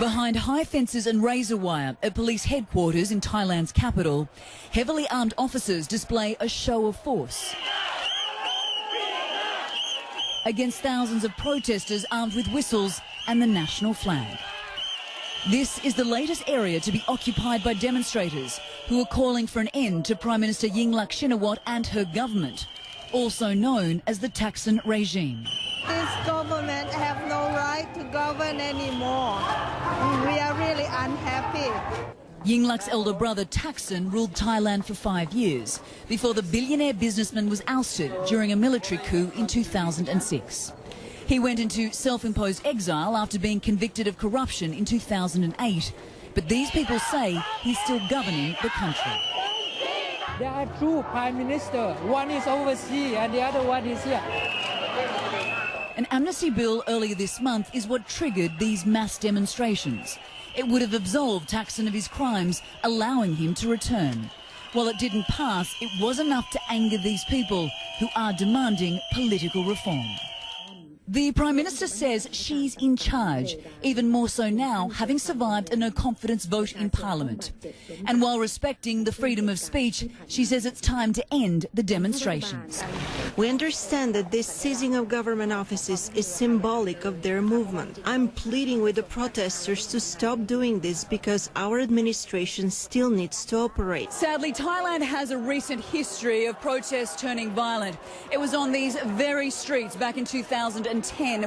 Behind high fences and razor wire at police headquarters in Thailand's capital, heavily armed officers display a show of force against thousands of protesters armed with whistles and the national flag. This is the latest area to be occupied by demonstrators who are calling for an end to Prime Minister Yingluck Shinawatra and her government, also known as the Thaksin regime. This government have no right to govern anymore. We are really unhappy. Yingluck's elder brother Thaksin ruled Thailand for 5 years before the billionaire businessman was ousted during a military coup in 2006. He went into self-imposed exile after being convicted of corruption in 2008. But these people say he's still governing the country. There are two prime ministers. One is overseas and the other one is here. An amnesty bill earlier this month is what triggered these mass demonstrations. It would have absolved Thaksin of his crimes, allowing him to return. While it didn't pass, it was enough to anger these people who are demanding political reform. The Prime Minister says she's in charge, even more so now, having survived a no-confidence vote in Parliament. And while respecting the freedom of speech, she says it's time to end the demonstrations. We understand that this seizing of government offices is symbolic of their movement. I'm pleading with the protesters to stop doing this because our administration still needs to operate. Sadly, Thailand has a recent history of protests turning violent. It was on these very streets back in 2010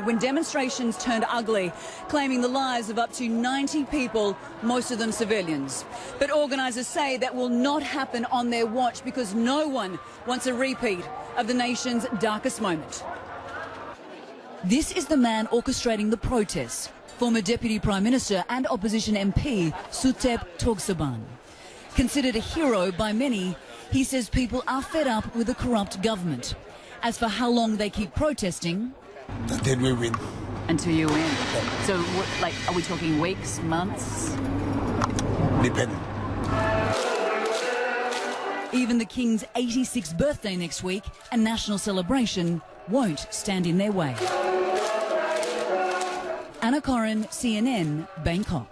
when demonstrations turned ugly, claiming the lives of up to 90 people, most of them civilians. But organisers say that will not happen on their watch because no one wants a repeat of the nation's darkest moment. This is the man orchestrating the protests, former Deputy Prime Minister and opposition MP Suthep Thaugsuban. Considered a hero by many, he says people are fed up with the corrupt government. As for how long they keep protesting, until we win. Until you win. So, what, are we talking weeks, months? Depends. Even the King's 86th birthday next week, a national celebration, won't stand in their way. Anna Corrin, CNN, Bangkok.